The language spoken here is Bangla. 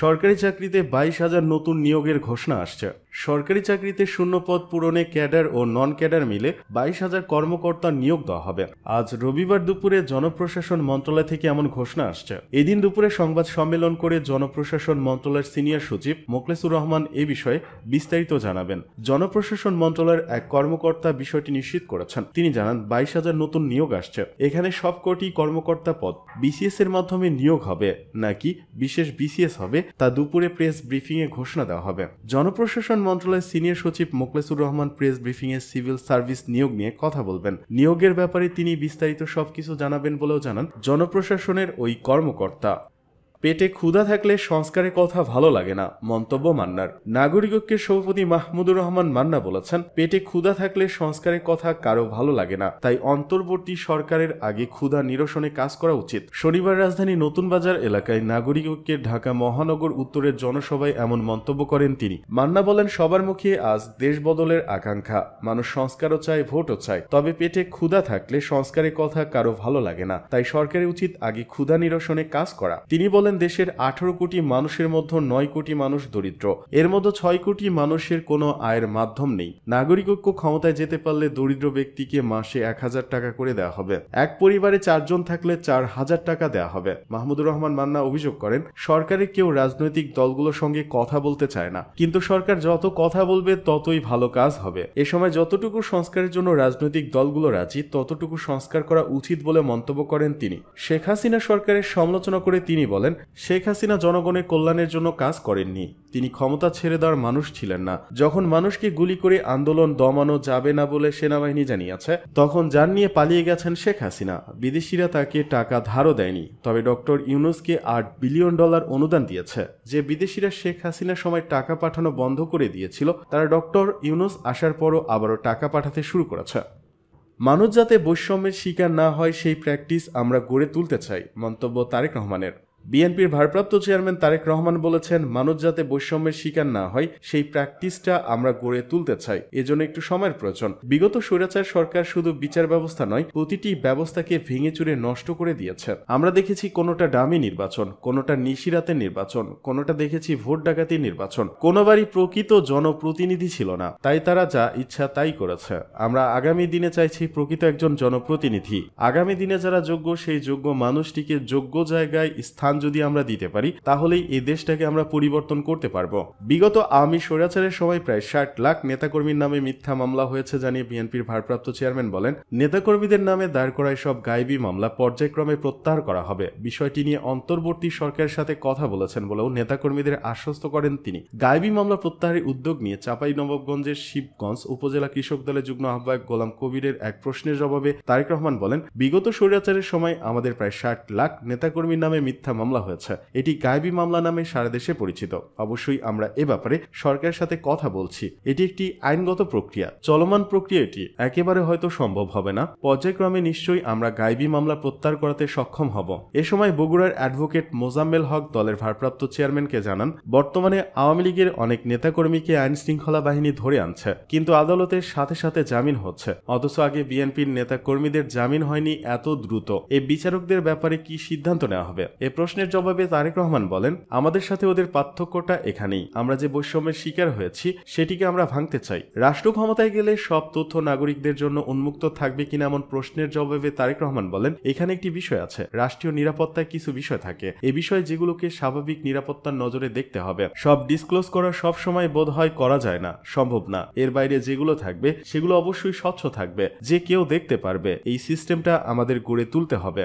সরকারি চাকরিতে 22,000 নতুন নিয়োগের ঘোষণা আসছে। সরকারি চাকরিতে শূন্য পদ পূরণে ক্যাডার ও নন ক্যাডার মিলে 22,000 কর্মকর্তা নিয়োগ দেওয়া হবে। আজ রবিবার দুপুরে জনপ্রশাসন মন্ত্রণালয় থেকে এমন ঘোষণা আসছে। এদিন দুপুরে সংবাদ সম্মেলন করে জনপ্রশাসন মন্ত্রণালয়ের সিনিয়র সচিব মোখলেসুর রহমান এ বিষয়ে বিস্তারিত জানাবেন। জনপ্রশাসন মন্ত্রণালয়ের এক কর্মকর্তা বিষয়টি নিশ্চিত করেছেন। তিনি জানান 22,000 নতুন নিয়োগ আসছে। এখানে সবকটি কর্মকর্তা পদ বিসিএস এর মাধ্যমে নিয়োগ হবে নাকি বিশেষ বিসিএস হবে তা দুপুরে প্রেস ব্রিফিং এ ঘোষণা দেওয়া হবে। জনপ্রশাসন মন্ত্রণালয়ের সিনিয়র সচিব মোখলেসুর রহমান প্রেস ব্রিফিং এ সিভিল সার্ভিস নিয়োগ নিয়ে কথা বলবেন। নিয়োগের ব্যাপারে তিনি বিস্তারিত সবকিছু জানাবেন বলেও জানান জনপ্রশাসনের ওই কর্মকর্তা। পেটে ক্ষুধা থাকলে সংস্কারের কথা ভালো লাগে না, মন্তব্য মান্নার। নাগরিক ঐক্যের সভাপতি মাহমুদুর রহমান মান্না বলেছেন, পেটে ক্ষুধা থাকলে সংস্কারের কথা কারো ভালো লাগে না, তাই অন্তর্বর্তী সরকারের আগে ক্ষুধা নিরসনে কাজ করা উচিত। শনিবার রাজধানী নতুন বাজার এলাকায় নাগরিক ঐক্যের ঢাকা মহানগর উত্তরের জনসভায় এমন মন্তব্য করেন তিনি। মান্না বলেন, সবার মুখে আজ দেশ বদলের আকাঙ্ক্ষা, মানুষ সংস্কারও চায়, ভোটও চায়, তবে পেটে ক্ষুধা থাকলে সংস্কারের কথা কারো ভালো লাগে না, তাই সরকারের উচিত আগে ক্ষুধা নিরসনে কাজ করা। তিনি বলেন, দেশের 18 কোটি মানুষের মধ্যে 9 কোটি মানুষ দরিদ্র, এর মধ্যে 6 কোটি মানুষের কোনো আয়ের মাধ্যম নেই। নাগরিক ঐক্য ক্ষমতায় যেতে পারলে দরিদ্র ব্যক্তিকে মাসে 1,000 টাকা করে দেওয়া হবে। এক পরিবারে 4 জন থাকলে 4,000 টাকা দেওয়া হবে। মাহমুদুর রহমান মান্না অভিযোগ করেন, সরকারের কেউ রাজনৈতিক দলগুলোর সঙ্গে কথা বলতে চায় না, কিন্তু সরকার যত কথা বলবে ততই ভালো কাজ হবে। এ সময় যতটুকু সংস্কারের জন্য রাজনৈতিক দলগুলো রাজি, ততটুকু সংস্কার করা উচিত বলে মন্তব্য করেন তিনি। শেখ হাসিনা সরকারের সমালোচনা করে তিনি বলেন, শেখ হাসিনা জনগণের কল্যাণের জন্য কাজ করেননি, তিনি ক্ষমতা ছেড়ে দেওয়ার মানুষ ছিলেন না। যখন মানুষকে গুলি করে আন্দোলন দমানো যাবে না বলে সেনাবাহিনী জানিয়েছে, তখন যান নিয়ে পালিয়ে গেছেন শেখ হাসিনা। বিদেশিরা তাকে টাকা ধারও দেয়নি, তবে ডক্টর ইউনূসকে $8 বিলিয়ন অনুদান দিয়েছে। যে বিদেশিরা শেখ হাসিনার সময় টাকা পাঠানো বন্ধ করে দিয়েছিল, তারা ডক্টর ইউনূস আসার পরও আবারও টাকা পাঠাতে শুরু করেছে। মানুষ যাতে বৈষম্যের শিকার না হয় সেই প্র্যাকটিস আমরা গড়ে তুলতে চাই, মন্তব্য তারেক রহমানের। বিএনপির ভারপ্রাপ্ত চেয়ারম্যান তারেক রহমান বলেছেন, মানুষ যাতে বৈষম্যের শিকার না হয় সেই প্র্যাকটিসটা আমরা গড়ে তুলতে চাই, এজন্য একটু সময়ের প্রয়োজন। বিগত স্বৈরাচার সরকার শুধু বিচার ব্যবস্থা নয়, প্রতিটি ব্যবস্থাকে ভেঙে চুরে নষ্ট করে দিয়েছে। আমরা দেখেছি কোনোটা ডামি নির্বাচন, কোনোটা নিশিরাতের নির্বাচন, কোনোটা দেখেছি ভোট ডাকাতি নির্বাচন, কোনোবারই প্রকৃত জনপ্রতিনিধি ছিল না, তাই তারা যা ইচ্ছা তাই করেছে। আমরা আগামী দিনে চাইছি প্রকৃত একজন জনপ্রতিনিধি। আগামী দিনে যারা যোগ্য, সেই যোগ্য মানুষটিকে যোগ্য জায়গায় স্থান যদি আমরা দিতে পারি, তাহলেই এই দেশটাকে আমরা পরিবর্তন করতে পারবো। বিগত আওয়ামী স্বৈরাচারের সময় প্রায় 60 লাখ নেতাকর্মীর নামে মিথ্যা মামলা হয়েছে জানিয়ে বিএনপির ভারপ্রাপ্ত চেয়ারম্যান বলেন, নেতাকর্মীদের নামে দায়ের করা সব গায়েবী মামলা পর্যায়ক্রমে প্রত্যাহার করা হবে। বিষয়টি নিয়ে অন্তর্বর্তী সরকারের সাথে কথা বলেছেন বলেও নেতাকর্মীদের আশ্বস্ত করেন তিনি। গায়েবী মামলা প্রত্যাহারের উদ্যোগ নিয়ে চাঁপাইনবাবগঞ্জের শিবগঞ্জ উপজেলা কৃষক দলের যুগ্ম আহ্বায়ক গোলাম কবিরের এক প্রশ্নের জবাবে তারেক রহমান বলেন, বিগত স্বৈরাচারের সময় আমাদের প্রায় 60 লাখ নেতাকর্মীর নামে মিথ্যা মামলা হয়েছে। এটি গায়েবী মামলা নামে সারা দেশে পরিচিত। অবশ্যই আমরা এ ব্যাপারে সরকারের সাথে কথা বলছি। এটি একটি আইনগত প্রক্রিয়া, চলমান প্রক্রিয়া। এটি একেবারে হয়তো সম্ভব হবে না, পর্যায়ক্রমে নিশ্চয়ই আমরা গায়েবী মামলা প্রত্যাহার করাতে সক্ষম হব। এ সময় বগুড়ার অ্যাডভোকেট মোজাম্মেল হক দলের ভারপ্রাপ্ত চেয়ারম্যানকে জানান, বর্তমানে আওয়ামী লীগের অনেক নেতাকর্মীকে আইন শৃঙ্খলা বাহিনী ধরে আনছে, কিন্তু আদালতের সাথে সাথে জামিন হচ্ছে, অথচ আগে বিএনপির নেতাকর্মীদের জামিন হয়নি এত দ্রুত। এই বিচারকদের ব্যাপারে কি সিদ্ধান্ত নেওয়া হবে? এ প্রশ্নের জবাবে তারেক রহমান বলেন, আমাদের সাথে ওদের পার্থক্যটা এখানেই। আমরা যে বৈষম্যের শিকার হয়েছি সেটিকে আমরা ভাঙতে চাই। রাষ্ট্র ক্ষমতায় গেলে সব তথ্য নাগরিকদের জন্য উন্মুক্ত থাকবে কিনা এমন প্রশ্নের জবাবে তারেক রহমান বলেন, এখানে একটি বিষয় আছে, রাষ্ট্রীয় নিরাপত্তায় কিছু বিষয় থাকে, এ বিষয়ে যেগুলোকে স্বাভাবিক নিরাপত্তার নজরে দেখতে হবে। সব ডিসক্লোজ করা সব সময় বোধ হয় করা যায় না, সম্ভব না। এর বাইরে যেগুলো থাকবে সেগুলো অবশ্যই স্বচ্ছ থাকবে, যে কেউ দেখতে পারবে। এই সিস্টেমটা আমাদের গড়ে তুলতে হবে।